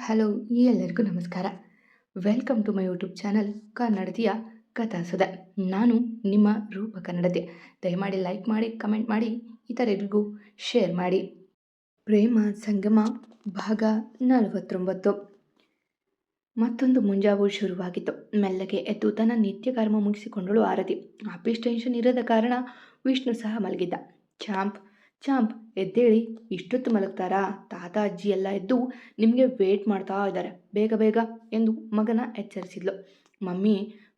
Hello ಎಲ್ಲರಿಗೂ ನಮಸ್ಕಾರ. Welcome to my YouTube channel ಕನ್ನಡತಿಯ ಕಥಾಸುಧೆ. ನಾನು ನಿಮ್ಮ ರೂಪ ಕನ್ನಡತೆ. ದಯಮಾಡಿ ಲೈಕ್ ಮಾಡಿ, ಕಮೆಂಟ್ ಮಾಡಿ, ಇತರರಿಗೂ ಶೇರ್ ಮಾಡಿ. ಪ್ರೇಮ ಸಂಗಮ ಭಾಗ 49. ಮತ್ತೊಂದು ಮುಂಜಾವು ಶುರುವಾಗಿತ್ತು. ಮೆಲ್ಲಗೆ ಎದ್ದು ತನ್ನ ನಿತ್ಯ ಕರ್ಮ ಮುಗಿಸಿಕೊಂಡಳು ಆರತಿ. ಆಫೀಸ್ ಟೆನ್ಷನ್ ಇರದ ಕಾರಣ ವಿಷ್ಣು ಸಹ ಮಲಗಿದ್ದ. ಚಾಂಪ್ ಎದ್ದೇಳಿ, ಇಷ್ಟೊತ್ತು ಮಲಗ್ತಾರಾ? ತಾತ ಅಜ್ಜಿ ಎಲ್ಲ ಎದ್ದು ನಿಮಗೆ ವೇಟ್ ಮಾಡ್ತಾ ಇದ್ದಾರೆ, ಬೇಗ ಬೇಗ ಎಂದು ಮಗನ ಎಚ್ಚರಿಸಿದ್ಲು. ಮಮ್ಮಿ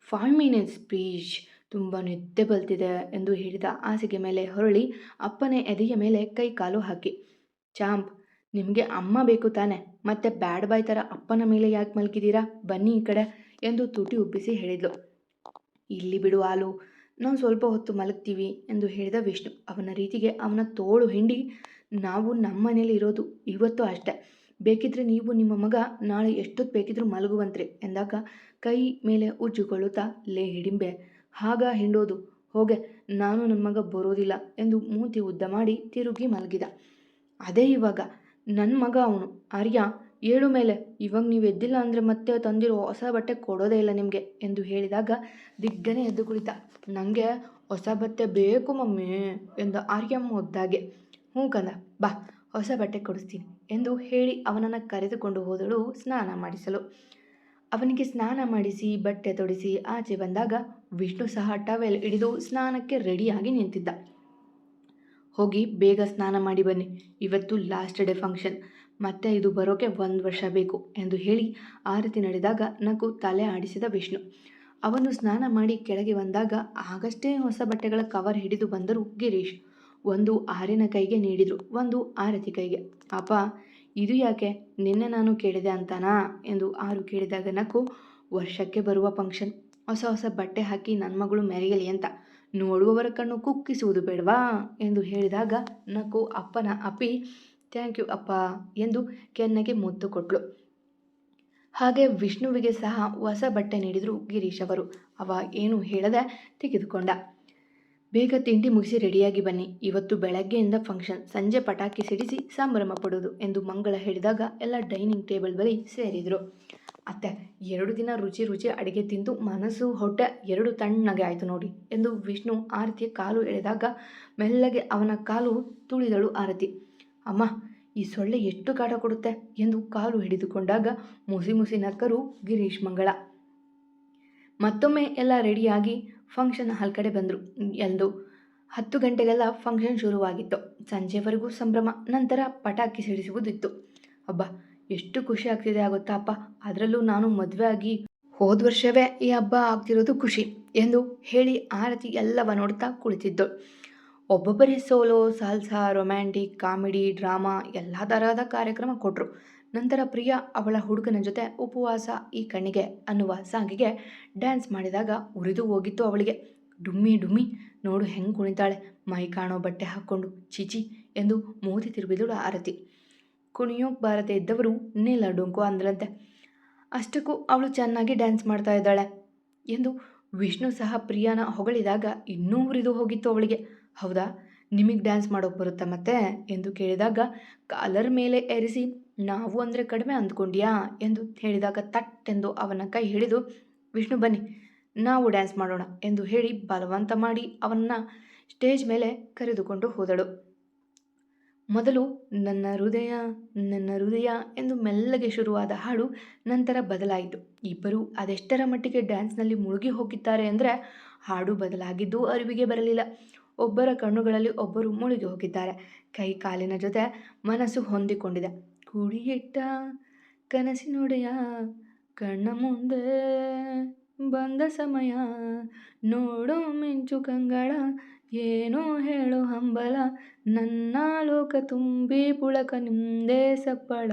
5 minutes ಪ್ಲೀಸ್, ತುಂಬ ನಿದ್ದೆ ಬಲ್ತಿದೆ ಎಂದು ಹೇಳಿದ ಹಾಸಿಗೆ ಮೇಲೆ ಹೊರಳಿ ಅಪ್ಪನೇ ಎದೆಯ ಮೇಲೆ ಕೈ ಕಾಲು ಹಾಕಿ, ಚಾಂಪ್ ನಿಮಗೆ ಅಮ್ಮ ಬೇಕು ತಾನೆ, ಮತ್ತೆ ಬ್ಯಾಡ್ ಬಾಯ್ ಥರ ಅಪ್ಪನ ಮೇಲೆ ಯಾಕೆ ಮಲಗಿದ್ದೀರಾ, ಬನ್ನಿ ಈ ಕಡೆ ಎಂದು ತುಟಿ ಉಬ್ಬಿಸಿ ಹೇಳಿದ್ಲು. ಇಲ್ಲಿ ಬಿಡು ಹಾಲು, ನಾವು ಸ್ವಲ್ಪ ಹೊತ್ತು ಮಲಗ್ತೀವಿ ಎಂದು ಹೇಳಿದ ವಿಷ್ಣು. ಅವನ ರೀತಿಗೆ ಅವನ ತೋಳು ಹಿಂಡಿ, ನಾವು ನಮ್ಮ ಮನೇಲಿ ಇರೋದು ಇವತ್ತು ಅಷ್ಟೆ, ಬೇಕಿದ್ರೆ ನೀವು ನಿಮ್ಮ ಮಗ ನಾಳೆ ಎಷ್ಟೊತ್ತು ಬೇಕಿದ್ರೂ ಮಲಗುವಂತ್ರಿ ಎಂದಾಗ ಕೈ ಮೇಲೆ ಉಜ್ಜಿಕೊಳ್ಳುತ್ತಾ, ಲೇ ಹಿಡಿಂಬೆ, ಹಾಗ ಹಿಂಡೋದು, ಹೋಗೆ, ನಾನು ನನ್ನ ಮಗ ಬರೋದಿಲ್ಲ ಎಂದು ಮೂತಿ ಉದ್ದ ಮಾಡಿ ತಿರುಗಿ ಮಲಗಿದ. ಅದೇ ಇವಾಗ ನನ್ನ ಮಗ ಅವನು, ಆರ್ಯ ಏಳು ಮೇಲೆ, ಇವಾಗ ನೀವು ಎದ್ದಿಲ್ಲ ಅಂದರೆ ಮತ್ತೆ ತಂದಿರೋ ಹೊಸ ಬಟ್ಟೆ ಕೊಡೋದೇ ಇಲ್ಲ ನಿಮಗೆ ಎಂದು ಹೇಳಿದಾಗ ದಿಗ್ಗನೆ ಎದ್ದು ಕುಳಿತ. ನನಗೆ ಹೊಸ ಬಟ್ಟೆ ಬೇಕು ಮಮ್ಮಿ ಎಂದ ಆರ್ಯ ಮುದ್ದಾಗೆ. ಹ್ಞೂ ಕಂದ, ಬಾ ಹೊಸ ಬಟ್ಟೆ ಕೊಡಿಸ್ತೀನಿ ಎಂದು ಹೇಳಿ ಅವನನ್ನು ಕರೆದುಕೊಂಡು ಹೋದಳು ಸ್ನಾನ ಮಾಡಿಸಲು. ಅವನಿಗೆ ಸ್ನಾನ ಮಾಡಿಸಿ ಬಟ್ಟೆ ತೊಡಿಸಿ ಆಚೆ ಬಂದಾಗ ವಿಷ್ಣು ಸಹ ಟವೆಲ್ ಹಿಡಿದು ಸ್ನಾನಕ್ಕೆ ರೆಡಿಯಾಗಿ ನಿಂತಿದ್ದ. ಹೋಗಿ ಬೇಗ ಸ್ನಾನ ಮಾಡಿ ಬನ್ನಿ, ಇವತ್ತು ಲಾಸ್ಟ್ ಡೇ ಫಂಕ್ಷನ್, ಮತ್ತೆ ಇದು ಬರೋಕೆ 1 ವರ್ಷ ಬೇಕು ಎಂದು ಹೇಳಿ ಆರತಿ ನಡೆದಾಗ ನಗು ತಲೆ ಆಡಿಸಿದ ವಿಷ್ಣು. ಅವನು ಸ್ನಾನ ಮಾಡಿ ಕೆಳಗೆ ಬಂದಾಗ ಆಗಷ್ಟೇ ಹೊಸ ಬಟ್ಟೆಗಳ ಕವರ್ ಹಿಡಿದು ಬಂದರು ಗಿರೀಶ್. ಒಂದು ಆರ್ಯನ ಕೈಗೆ ನೀಡಿದರು, ಒಂದು ಆರತಿ ಕೈಗೆ. ಅಪ್ಪ ಇದು ಯಾಕೆ, ನಿನ್ನೆ ನಾನು ಕೇಳಿದೆ ಅಂತಾನಾ ಎಂದು ಆರು ಕೇಳಿದಾಗ ನಕ್ಕು, ವರ್ಷಕ್ಕೆ ಬರುವ ಫಂಕ್ಷನ್, ಹೊಸ ಹೊಸ ಬಟ್ಟೆ ಹಾಕಿ ನನ್ನ ಮಗಳು ಮೆರೆಯಲಿ ಅಂತ, ನೋಡುವವರ ಕಣ್ಣು ಕುಕ್ಕಿಸುವುದು ಬೇಡವಾ ಎಂದು ಹೇಳಿದಾಗ ನಕ್ಕು ಅಪ್ಪನ ಅಪ್ಪಿ ಥ್ಯಾಂಕ್ ಯು ಅಪ್ಪ ಎಂದು ಕೆನ್ನೆಗೆ ಮುದ್ದು ಕೊಟ್ಲು. ಹಾಗೆ ವಿಷ್ಣುವಿಗೆ ಸಹ ಹೊಸ ಬಟ್ಟೆ ನೀಡಿದರು ಗಿರೀಶ್ ಅವರು. ಅವ ಏನು ಹೇಳದೆ ತೆಗೆದುಕೊಂಡ. ಬೇಗ ತಿಂಡಿ ಮುಗಿಸಿ ರೆಡಿಯಾಗಿ ಬನ್ನಿ, ಇವತ್ತು ಬೆಳಗ್ಗೆಯಿಂದ ಫಂಕ್ಷನ್, ಸಂಜೆ ಪಟಾಕಿ ಸಿಡಿಸಿ ಸಂಭ್ರಮ ಪಡೋದು ಎಂದು ಮಂಗಳ ಹೇಳಿದಾಗ ಎಲ್ಲ ಡೈನಿಂಗ್ ಟೇಬಲ್ ಬಳಿ ಸೇರಿದರು. ಅತ್ತೆ 2 ದಿನ ರುಚಿ ರುಚಿ ಅಡುಗೆ ತಿಂದು ಮನಸ್ಸು ಹೊಟ್ಟೆ 2 ತಣ್ಣಗೆ ಆಯಿತು ನೋಡಿ ಎಂದು ವಿಷ್ಣು ಆರತಿಯ ಕಾಲು ಎಳೆದಾಗ ಮೆಲ್ಲಗೆ ಅವನ ಕಾಲು ತುಳಿದಳು ಆರತಿ. ಅಮ್ಮ ಈ ಸೊಳ್ಳೆ ಎಷ್ಟು ಕಾಟ ಕೊಡುತ್ತೆ ಎಂದು ಕಾಲು ಹಿಡಿದುಕೊಂಡಾಗ ಮುಸಿ ಮುಸಿ ನಕ್ಕರು ಗಿರೀಶ್ ಮಂಗಳ. ಮತ್ತೊಮ್ಮೆ ಎಲ್ಲ ರೆಡಿಯಾಗಿ ಫಂಕ್ಷನ್ ಹಾಲ್ ಕಡೆ ಬಂದರು ಎಂದು 10 ಗಂಟೆಗೆಲ್ಲ ಫಂಕ್ಷನ್ ಶುರುವಾಗಿತ್ತು. ಸಂಜೆವರೆಗೂ ಸಂಭ್ರಮ, ನಂತರ ಪಟಾಕಿ ಸಿಡಿಸುವುದಿತ್ತು. ಹಬ್ಬ ಎಷ್ಟು ಖುಷಿ ಆಗ್ತಿದೆ ಆಗುತ್ತಾ ಅಪ್ಪ, ಅದರಲ್ಲೂ ನಾನು ಮದುವೆ ಆಗಿ ಹೋದ ವರ್ಷವೇ ಈ ಹಬ್ಬ ಆಗ್ತಿರೋದು ಖುಷಿ ಎಂದು ಹೇಳಿ ಆರತಿ ಎಲ್ಲವ ನೋಡ್ತಾ ಕುಳಿತಿದ್ದಳು. ಒಬ್ಬೊಬ್ಬರೇ solo, salsa, romantic, comedy, drama ಎಲ್ಲ ತರಹದ ಕಾರ್ಯಕ್ರಮ ಕೊಟ್ಟರು. ನಂತರ ಪ್ರಿಯಾ ಅವಳ ಹುಡುಗನ ಜೊತೆ ಉಪವಾಸ ಈ ಕಣ್ಣಿಗೆ ಅನ್ನುವ ಸಾಂಗಿಗೆ ಡ್ಯಾನ್ಸ್ ಮಾಡಿದಾಗ ಉರಿದು ಹೋಗಿತ್ತು ಅವಳಿಗೆ. ಡುಮ್ಮಿ ಡುಮ್ಮಿ ನೋಡು ಹೆಂಗೆ ಕುಣಿತಾಳೆ, ಮೈ ಕಾಣೋ ಬಟ್ಟೆ ಹಾಕ್ಕೊಂಡು, ಚಿಚಿ ಎಂದು ಮೂತಿ ತಿರುಗಿದಳು ಆರತಿ. ಕುಣಿಯೋಕ್ ಬಾರದೆ ಇದ್ದವರು ನೀಲ ಡೊಂಕು ಅಂದ್ರಂತೆ. ಅಷ್ಟಕ್ಕೂ ಅವಳು ಚೆನ್ನಾಗಿ ಡ್ಯಾನ್ಸ್ ಮಾಡ್ತಾ ಇದ್ದಾಳೆ ಎಂದು ವಿಷ್ಣು ಸಹ ಪ್ರಿಯಾನ ಹೊಗಳಿದಾಗ ಇನ್ನೂ ಉರಿದು ಹೋಗಿತ್ತು ಅವಳಿಗೆ. ಹೌದಾ, ನಿಮಗೆ ಡ್ಯಾನ್ಸ್ ಮಾಡೋಕೆ ಬರುತ್ತಾ ಮತ್ತೆ ಎಂದು ಕೇಳಿದಾಗ ಕಾಲರ್ ಮೇಲೆ ಏರಿಸಿ, ನಾವು ಅಂದರೆ ಕಡಿಮೆ ಅಂದ್ಕೊಂಡ್ಯಾ ಎಂದು ಹೇಳಿದಾಗ ತಟ್ಟೆಂದು ಅವನ ಕೈ ಹಿಡಿದು, ವಿಷ್ಣು ಬನ್ನಿ ನಾವು ಡ್ಯಾನ್ಸ್ ಮಾಡೋಣ ಎಂದು ಹೇಳಿ ಬಲವಂತ ಮಾಡಿ ಅವನನ್ನು ಸ್ಟೇಜ್ ಮೇಲೆ ಕರೆದುಕೊಂಡು ಹೋದಳು. ಮೊದಲು ನನ್ನ ಹೃದಯ ನನ್ನ ಹೃದಯ ಎಂದು ಮೆಲ್ಲಗೆ ಶುರುವಾದ ಹಾಡು ನಂತರ ಬದಲಾಯಿತು. ಇಬ್ಬರು ಅದೆಷ್ಟರ ಮಟ್ಟಿಗೆ ಡ್ಯಾನ್ಸ್ನಲ್ಲಿ ಮುಳುಗಿ ಹೋಗಿದ್ದಾರೆ ಅಂದರೆ ಹಾಡು ಬದಲಾಗಿದ್ದು ಅರಿವಿಗೆ ಬರಲಿಲ್ಲ. ಒಬ್ಬರ ಕಣ್ಣುಗಳಲ್ಲಿ ಒಬ್ಬರು ಮುಳುಗಿ ಹೋಗಿದ್ದಾರೆ. ಕೈ ಕಾಲಿನ ಜೊತೆ ಮನಸ್ಸು ಹೊಂದಿಕೊಂಡಿದೆ. ಕುಡಿಯಿಟ್ಟ ಕನಸಿನೊಡೆಯ ಕಣ್ಣ ಮುಂದೆ ಬಂದ ಸಮಯ, ನೋಡೋ ಮಿಂಚು ಕಂಗಳ, ಏನೋ ಹೇಳೋ ಹಂಬಲ, ನನ್ನ ಲೋಕ ತುಂಬಿ ಪುಳಕ ನಿಂದೇ ಸಪ್ಪಳ,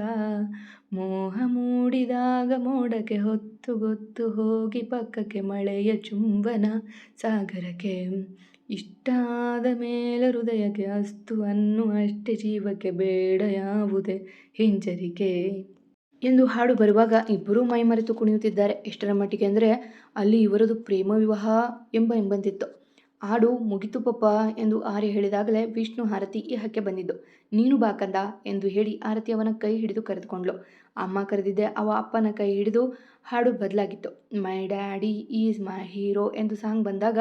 ಮೋಹ ಮೂಡಿದಾಗ ಮೋಡಕ್ಕೆ ಹೊತ್ತು ಗೊತ್ತು ಹೋಗಿ ಪಕ್ಕಕ್ಕೆ ಮಳೆಯ ಚುಂಬನ ಸಾಗರಕ್ಕೆ, ಇಷ್ಟಾದ ಮೇಲೆ ಹೃದಯಕ್ಕೆ ಅಸ್ತು ಅನ್ನು ಅಷ್ಟೇ, ಜೀವಕ್ಕೆ ಬೇಡ ಯಾವುದೇ ಹಿಂಜರಿಕೆ ಎಂದು ಹಾಡು ಬರುವಾಗ ಇಬ್ಬರೂ ಮೈಮರೆತು ಕುಣಿಯುತ್ತಿದ್ದಾರೆ. ಎಷ್ಟರ ಮಟ್ಟಿಗೆ ಅಂದರೆ ಅಲ್ಲಿ ಇವರದು ಪ್ರೇಮ ವಿವಾಹ ಎಂಬಂತಿತ್ತು. ಹಾಡು ಮುಗಿತು ಪಪ್ಪ ಎಂದು ಆರ್ಯ ಹೇಳಿದಾಗಲೇ ವಿಷ್ಣು ಆರತಿ ಇಹಕ್ಕೆ ಬಂದಿದ್ದು. ನೀನು ಬಾಕಂದ ಎಂದು ಹೇಳಿ ಆರತಿ ಅವನ ಕೈ ಹಿಡಿದು ಕರೆದುಕೊಂಡ್ಳು. ಅಮ್ಮ ಕರೆದಿದ್ದೆ ಅವ ಅಪ್ಪನ ಕೈ ಹಿಡಿದು ಹಾಡು ಬದಲಾಗಿತ್ತು. My daddy is my hero ಎಂದು ಸಾಂಗ್ ಬಂದಾಗ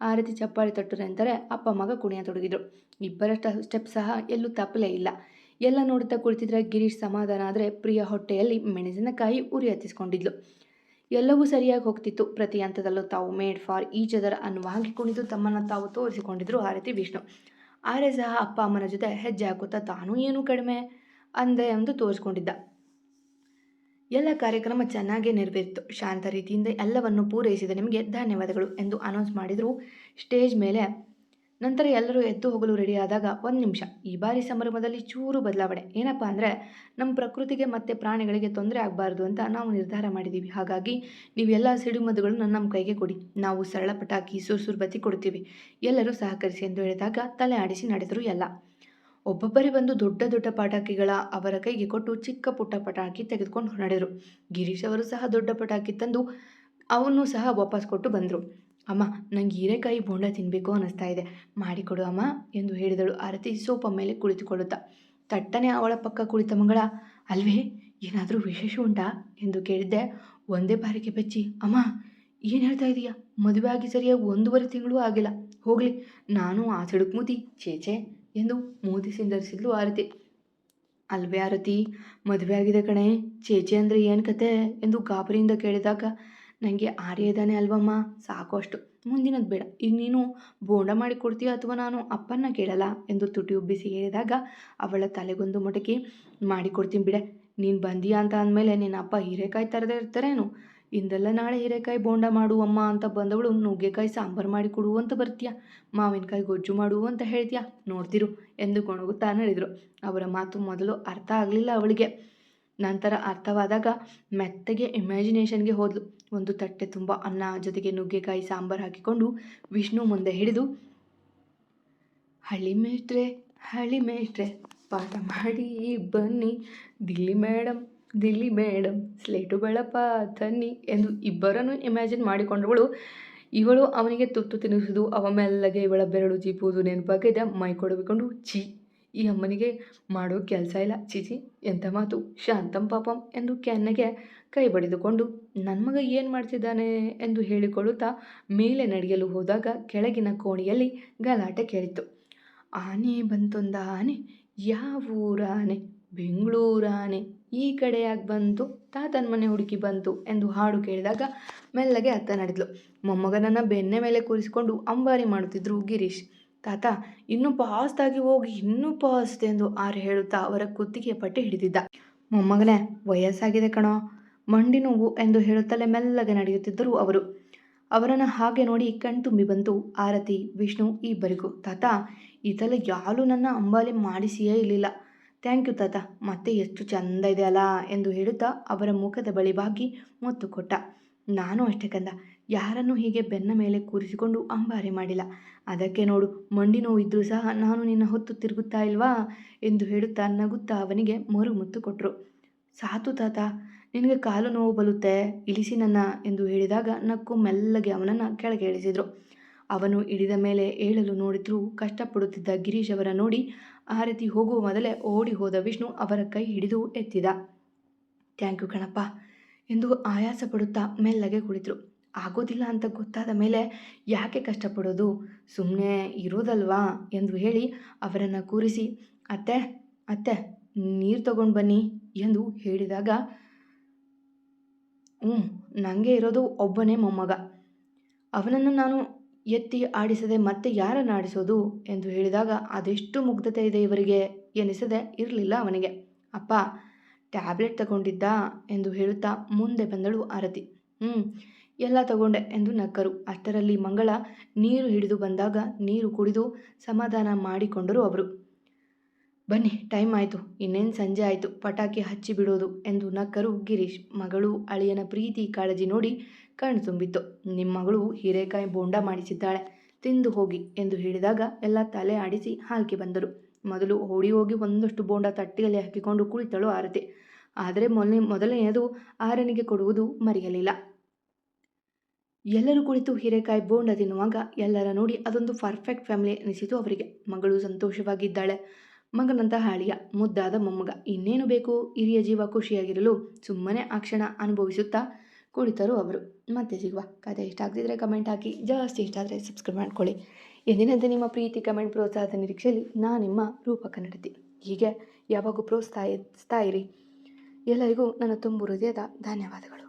ಆರತಿ ಚಪ್ಪಾಳಿ ತಟ್ಟರು ಎಂದರೆ ಅಪ್ಪ ಮಗ ಕುಣಿಯತೊಡಗಿದ್ರು. ಇಬ್ಬರ ಸ್ಟೆಪ್ ಸಹ ಎಲ್ಲೂ ತಪ್ಪಲೇ ಇಲ್ಲ. ಎಲ್ಲ ನೋಡುತ್ತಾ ಕುಳಿತಿದ್ರೆ ಗಿರೀಶ್ ಸಮಾಧಾನ ಆದರೆ ಪ್ರಿಯ ಹೊಟ್ಟೆಯಲ್ಲಿ ಮೆಣಸಿನಕಾಯಿ ಉರಿ ಹತ್ತಿಸ್ಕೊಂಡಿದ್ಲು. ಎಲ್ಲವೂ ಸರಿಯಾಗಿ ಹೋಗ್ತಿತ್ತು. ಪ್ರತಿ ಹಂತದಲ್ಲೂ ತಾವು ಮೇಡ್ ಫಾರ್ ಈಚ್ ಅದರ್ ಅನ್ನುವಾಗಿ ಕುಣಿದು ತಮ್ಮನ್ನು ತಾವು ತೋರಿಸಿಕೊಂಡಿದ್ರು ಆರತಿ ವಿಷ್ಣು. ಆರ್ಯ ಸಹ ಅಪ್ಪ ಅಮ್ಮನ ಜೊತೆ ಹೆಜ್ಜೆ ಹಾಕುತ್ತಾ ತಾನೂ ಏನೂ ಕಡಿಮೆ ಅಂದೆ ಎಂದು ತೋರಿಸ್ಕೊಂಡಿದ್ದ. ಎಲ್ಲ ಕಾರ್ಯಕ್ರಮ ಚೆನ್ನಾಗೇ ನೆರವೇರಿತು. ಶಾಂತ ರೀತಿಯಿಂದ ಎಲ್ಲವನ್ನು ಪೂರೈಸಿದ ನಿಮಗೆ ಧನ್ಯವಾದಗಳು ಎಂದು ಅನೌನ್ಸ್ ಮಾಡಿದರು ಸ್ಟೇಜ್ ಮೇಲೆ. ನಂತರ ಎಲ್ಲರೂ ಎದ್ದು ಹೋಗಲು ರೆಡಿಯಾದಾಗ ಒಂದು ನಿಮಿಷ, ಈ ಬಾರಿ ಸಂಭ್ರಮದಲ್ಲಿ ಚೂರು ಬದಲಾವಣೆ. ಏನಪ್ಪ ಅಂದರೆ ನಮ್ಮ ಪ್ರಕೃತಿಗೆ ಮತ್ತು ಪ್ರಾಣಿಗಳಿಗೆ ತೊಂದರೆ ಆಗಬಾರ್ದು ಅಂತ ನಾವು ನಿರ್ಧಾರ ಮಾಡಿದ್ದೀವಿ. ಹಾಗಾಗಿ ನೀವೆಲ್ಲ ಸಿಡಿಮದ್ದುಗಳನ್ನು ನಮ್ಮ ಕೈಗೆ ಕೊಡಿ. ನಾವು ಸರಳ ಪಟಾಕಿ, ಸುರ್ಸುರು ಬತ್ತಿ ಕೊಡ್ತೀವಿ. ಎಲ್ಲರೂ ಸಹಕರಿಸಿ ಎಂದು ಹೇಳಿದಾಗ ತಲೆ ಆಡಿಸಿ ನಡೆದರು ಎಲ್ಲ. ಒಬ್ಬೊಬ್ಬರೇ ಬಂದು ದೊಡ್ಡ ದೊಡ್ಡ ಪಟಾಕಿಗಳ ಅವರ ಕೈಗೆ ಕೊಟ್ಟು ಚಿಕ್ಕ ಪುಟ್ಟ ಪಟಾಕಿ ತೆಗೆದುಕೊಂಡು ನಡೆದರು. ಗಿರೀಶ್ ಅವರು ಸಹ ದೊಡ್ಡ ಪಟಾಕಿ ತಂದು ಅವನ್ನು ಸಹ ವಾಪಸ್ ಕೊಟ್ಟು ಬಂದರು. ಅಮ್ಮ, ನಂಗೆ ಹೀರೆಕಾಯಿ ಬೋಂಡ ತಿನ್ನಬೇಕು ಅನ್ನಿಸ್ತಾ ಇದೆ, ಮಾಡಿಕೊಡು ಅಮ್ಮ ಎಂದು ಹೇಳಿದಳು ಆರತಿ ಸೋಫಾ ಮೇಲೆ ಕುಳಿತುಕೊಳ್ಳುತ್ತಾ. ತಟ್ಟನೆ ಅವಳ ಪಕ್ಕ ಕುಳಿತ ಮಗಳ, ಅಲ್ವೇ, ಏನಾದರೂ ವಿಶೇಷ ಉಂಟಾ ಎಂದು ಕೇಳಿದ್ದೆ ಒಂದೇ ಬಾರಿಗೆ ಬೆಚ್ಚಿ. ಅಮ್ಮ, ಏನು ಹೇಳ್ತಾ ಇದೀಯಾ? ಮದುವೆ ಆಗಿ ಸರಿಯಾಗಿ 1.5 ತಿಂಗಳೂ ಆಗಿಲ್ಲ. ಹೋಗಲಿ, ನಾನು ಆ ಸಿಡುಕ್ಮೂತಿ, ಚೇಚೆ ಎಂದು ಮೂತಿ ಸಿಂಧರಿಸಿದ್ಲು ಆರತಿ. ಅಲ್ವೇ ಆರತಿ, ಮದುವೆ ಆಗಿದೆ ಕಣೆ, ಚೇಚೆ ಅಂದರೆ ಏನು ಕತೆ ಎಂದು ಗಾಬರಿಯಿಂದ ಕೇಳಿದಾಗ, ನನಗೆ ಆರ್ಯ ಇದ್ದಾನೆ ಅಲ್ವಮ್ಮ, ಸಾಕು ಅಷ್ಟು, ಮುಂದಿನದು ಬೇಡ. ಈಗ ನೀನು ಬೋಂಡ ಮಾಡಿ ಕೊಡ್ತೀಯ ಅಥವಾ ನಾನು ಅಪ್ಪನ್ನ ಕೇಳಲ್ಲ ಎಂದು ತುಟಿ ಉಬ್ಬಿಸಿ ಹೇಳಿದಾಗ ಅವಳ ತಲೆಗೊಂದು ಮೊಟಕಿ, ಮಾಡಿಕೊಡ್ತೀನಿ ಬಿಡೆ, ನೀನು ಬಂದೀಯಾ ಅಂತ ಅಂದಮೇಲೆ ನಿನ್ನ ಅಪ್ಪ ಹೀರೆಕಾಯಿ ತರದೇ ಇರ್ತಾರೇನು? ಇಂದೆಲ್ಲ ನಾಳೆ ಹೀರೆಕಾಯಿ ಬೋಂಡ ಮಾಡು ಅಮ್ಮ ಅಂತ ಬಂದವಳು ನುಗ್ಗೆಕಾಯಿ ಸಾಂಬಾರು ಮಾಡಿ ಕೊಡು ಅಂತ ಬರ್ತೀಯ, ಮಾವಿನಕಾಯಿ ಗೊಜ್ಜು ಮಾಡು ಅಂತ ಹೇಳ್ತೀಯಾ, ನೋಡ್ತಿರು ಎಂದು ಗೊಣಗುತ್ತಾ ನಡೆದರು. ಅವರ ಮಾತು ಮೊದಲು ಅರ್ಥ ಆಗಲಿಲ್ಲ ಅವಳಿಗೆ. ನಂತರ ಅರ್ಥವಾದಾಗ ಮೆತ್ತಗೆ ಇಮ್ಯಾಜಿನೇಷನ್ಗೆ ಹೋದ್ಲು. ಒಂದು ತಟ್ಟೆ ತುಂಬ ಅನ್ನ ಜೊತೆಗೆ ನುಗ್ಗೆಕಾಯಿ ಸಾಂಬಾರು ಹಾಕಿಕೊಂಡು ವಿಷ್ಣು ಮುಂದೆ ಹಿಡಿದು, ಹಳ್ಳಿ ಮೇಷ್ಟ್ರೆ ಪಾಠ ಮಾಡಿ ಬನ್ನಿ, ದಿಲ್ಲಿ ಮೇಡಮ್ ಸ್ಲೇಟು ಬಳಪ ತನ್ನಿ ಎಂದು ಇಬ್ಬರನ್ನು ಇಮ್ಯಾಜಿನ್ ಮಾಡಿಕೊಂಡವಳು. ಇವಳು ಅವನಿಗೆ ತುತ್ತು ತಿನ್ನಿಸುವುದು, ಅವ ಮೆಲ್ಲಗೆ ಇವಳ ಬೆರಳು ಚೀಪುವುದು ನೆನಪಾಗಿದೆ. ಮೈ ಕೊಡಬಿಕೊಂಡು, ಛೀ, ಈ ಅಮ್ಮನಿಗೆ ಮಾಡೋ ಕೆಲಸ ಇಲ್ಲ, ಚೀಚಿ ಎಂಥ ಮಾತು, ಶಾಂತಂ ಪಾಪಂ ಎಂದು ಕೆನ್ನೆಗೆ ಕೈ ಬಡಿದುಕೊಂಡು ನನ್ನ ಮಗ ಏನು ಮಾಡ್ತಿದ್ದಾನೆ ಎಂದು ಹೇಳಿಕೊಳ್ಳುತ್ತಾ ಮೇಲೆ ನಡೆಯಲು ಹೋದಾಗ ಕೆಳಗಿನ ಕೋಣೆಯಲ್ಲಿ ಗಲಾಟೆ ಕೇಳಿತ್ತು. ಆನೆ ಬಂತೊಂದ ಆನೆ, ಯಾವ ಊರಾನೆ, ಬೆಂಗಳೂರಾನೆ, ಈ ಕಡೆ ಯಾಕೆ ಬಂತು, ತಾತನ ಮನೆ ಹುಡುಕಿ ಬಂತು ಎಂದು ಹಾಡು ಕೇಳಿದಾಗ ಮೆಲ್ಲಗೆ ಅತ್ತ ನಡೆದ್ಲು. ಮೊಮ್ಮಗನನ್ನು ಬೆನ್ನೆ ಮೇಲೆ ಕೂರಿಸಿಕೊಂಡು ಅಂಬಾರಿ ಮಾಡುತ್ತಿದ್ರು ಗಿರೀಶ್. ತಾತ, ಇನ್ನೂ ಪಾಸ್ತಾಗಿ ಹೋಗಿ, ಇನ್ನೂ ಪಾಸ್ಟ್ ಎಂದು ಆರ್ಯ ಹೇಳುತ್ತಾ ಅವರ ಕುತ್ತಿಗೆಯ ಪಟ್ಟಿ ಹಿಡಿದಿದ್ದ. ಮೊಮ್ಮಗನೇ, ವಯಸ್ಸಾಗಿದೆ ಕಣೋ, ಮಂಡಿ ನೋವು ಎಂದು ಹೇಳುತ್ತಲೇ ಮೆಲ್ಲಗೆ ನಡೆಯುತ್ತಿದ್ದರು ಅವರು. ಅವರನ್ನು ಹಾಗೆ ನೋಡಿ ಕಣ್ತುಂಬಿ ಬಂತು ಆರತಿ, ವಿಷ್ಣು ಇಬ್ಬರಿಗೂ. ತಾತ, ಈ ಸಲ ಯಾರೂ ನನ್ನ ಅಂಬಾಲಿ ಮಾಡಿಸಿಯೇ ಇರಲಿಲ್ಲ. ಥ್ಯಾಂಕ್ ಯು ತಾತ, ಮತ್ತೆ ಎಷ್ಟು ಚಂದ ಇದೆ ಅಲ್ಲ ಎಂದು ಹೇಳುತ್ತಾ ಅವರ ಮುಖದ ಬಳಿ ಬಾಗಿ ಮುತ್ತು ಕೊಟ್ಟ. ನಾನು ಅಷ್ಟೇ ಕಂದ, ಯಾರನ್ನೂ ಹೀಗೆ ಬೆನ್ನ ಮೇಲೆ ಕೂರಿಸಿಕೊಂಡು ಅಂಬಾರಿ ಮಾಡಿಲ್ಲ. ಅದಕ್ಕೆ ನೋಡು, ಮಂಡಿ ನೋವು ಇದ್ದರೂ ಸಹ ನಾನು ನಿನ್ನ ಹೊತ್ತು ತಿರುಗುತ್ತಾ ಇಲ್ವಾ ಎಂದು ಹೇಳುತ್ತಾ ನಗುತ್ತಾ ಅವನಿಗೆ ಮರು ಮುತ್ತು ಕೊಟ್ಟರು. ಸಾತು ತಾತ, ನಿನಗೆ ಕಾಲು ನೋವು ಬರುತ್ತೆ, ಇಳಿಸಿ ನನ್ನ ಎಂದು ಹೇಳಿದಾಗ ನಕ್ಕು ಮೆಲ್ಲಗೆ ಅವನನ್ನು ಕೆಳಗೆ ಇಳಿಸಿದರು. ಅವನು ಇಳಿದ ಮೇಲೆ ಏಳಲು ನೋಡಿದ್ರೂ ಕಷ್ಟಪಡುತ್ತಿದ್ದ ಗಿರೀಶ್ ಅವರ ನೋಡಿ ಆರತಿ ಹೋಗುವ ಮೊದಲೇ ಓಡಿ ಹೋದ ವಿಷ್ಣು ಅವರ ಕೈ ಹಿಡಿದು ಎತ್ತಿದ. ಥ್ಯಾಂಕ್ ಯು ಕಣಪ್ಪ ಎಂದು ಆಯಾಸ ಪಡುತ್ತಾ ಮೆಲ್ಲಗೆ ಕುಳಿತರು. ಆಗೋದಿಲ್ಲ ಅಂತ ಗೊತ್ತಾದ ಮೇಲೆ ಯಾಕೆ ಕಷ್ಟಪಡೋದು, ಸುಮ್ಮನೆ ಇರೋದಲ್ವಾ ಎಂದು ಹೇಳಿ ಅವರನ್ನು ಕೂರಿಸಿ, ಅತ್ತೆ ನೀರು ತಗೊಂಡು ಬನ್ನಿ ಎಂದು ಹೇಳಿದಾಗ, ನನಗೆ ಇರೋದು ಒಬ್ಬನೇ ಮೊಮ್ಮಗ, ಅವನನ್ನು ನಾನು ಎತ್ತಿ ಆಡಿಸದೆ ಮತ್ತೆ ಯಾರನ್ನು ಆಡಿಸೋದು ಎಂದು ಹೇಳಿದಾಗ ಅದೆಷ್ಟು ಮುಗ್ಧತೆ ಇದೆ ಇವರಿಗೆ ಎನಿಸದೆ ಇರಲಿಲ್ಲ ಅವನಿಗೆ. ಅಪ್ಪ, ಟ್ಯಾಬ್ಲೆಟ್ ತಗೊಂಡಿದ್ದ ಎಂದು ಹೇಳುತ್ತಾ ಮುಂದೆ ಬಂದಳು ಆರತಿ. ಎಲ್ಲ ತಗೊಂಡೆ ಎಂದು ನಕ್ಕರು. ಅಷ್ಟರಲ್ಲಿ ಮಂಗಳ ನೀರು ಹಿಡಿದು ಬಂದಾಗ ನೀರು ಕುಡಿದು ಸಮಾಧಾನ ಮಾಡಿಕೊಂಡರು ಅವರು. ಬನ್ನಿ, ಟೈಮ್ ಆಯಿತು, ಇನ್ನೇನು ಸಂಜೆ ಆಯಿತು, ಪಟಾಕಿ ಹಚ್ಚಿ ಬಿಡೋದು ಎಂದು ನಕ್ಕರು ಗಿರೀಶ್. ಮಗಳು ಅಳಿಯನ ಪ್ರೀತಿ ಕಾಳಜಿ ನೋಡಿ ಕಣ್ಣು ತುಂಬಿತ್ತು. ನಿಮ್ಮ ಮಗಳು ಹೀರೆಕಾಯಿ ಬೋಂಡ ಮಾಡಿಸಿದ್ದಾಳೆ, ತಿಂದು ಹೋಗಿ ಎಂದು ಹೇಳಿದಾಗ ಎಲ್ಲ ತಲೆ ಆಡಿಸಿ ಹಾಲ್ಕೆ ಬಂದರು. ಮೊದಲು ಓಡಿ ಹೋಗಿ ಒಂದಷ್ಟು ಬೋಂಡ ತಟ್ಟೆಯಲ್ಲಿ ಹಾಕಿಕೊಂಡು ಕುಳಿತಳು ಆರತಿ. ಆದರೆ ಮೊದಲನೆಯದು ಆರನಿಗೆ ಕೊಡುವುದು ಮರೆಯಲಿಲ್ಲ. ಎಲ್ಲರೂ ಕುಳಿತು ಹೀರೆಕಾಯಿ ಬೋಂಡ ತಿನ್ನುವಾಗ ಎಲ್ಲರ ನೋಡಿ ಅದೊಂದು ಪರ್ಫೆಕ್ಟ್ ಫ್ಯಾಮಿಲಿ ಅನಿಸಿತು ಅವರಿಗೆ. ಮಗಳು ಸಂತೋಷವಾಗಿದ್ದಾಳೆ, ಮಗನಂತ ಹಾಳಿಯ ಮುದ್ದಾದ ಮೊಮ್ಮಗ ಇನ್ನೇನು ಬೇಕು. ಹಿರಿಯ ಜೀವ ಖುಷಿಯಾಗಿರಲು ಸುಮ್ಮನೆ ಆ ಕ್ಷಣ ಅನುಭವಿಸುತ್ತಾ ಕುಳಿತರು ಅವರು. ಮತ್ತೆ ಸಿಗುವ. ಕಥೆ ಇಷ್ಟ ಆಗ್ತಿದ್ರೆ ಕಮೆಂಟ್ ಹಾಕಿ, ಜಾಸ್ತಿ ಇಷ್ಟ ಆದರೆ ಸಬ್ಸ್ಕ್ರೈಬ್ ಮಾಡ್ಕೊಳ್ಳಿ. ಎಂದಿನಂತೆ ನಿಮ್ಮ ಪ್ರೀತಿ ಕಮೆಂಟ್ ಪ್ರೋತ್ಸಾಹದ ನಿರೀಕ್ಷೆಯಲ್ಲಿ ನಾನು ನಿಮ್ಮ ರೂಪ ಕನ್ನಡತಿ. ಹೀಗೆ ಯಾವಾಗೂ ಪ್ರೋತ್ಸಾಹಿಸ್ತಾ ಇರಿ. ಎಲ್ಲರಿಗೂ ನನ್ನ ತುಂಬು ಹೃದಯದ ಧನ್ಯವಾದಗಳು.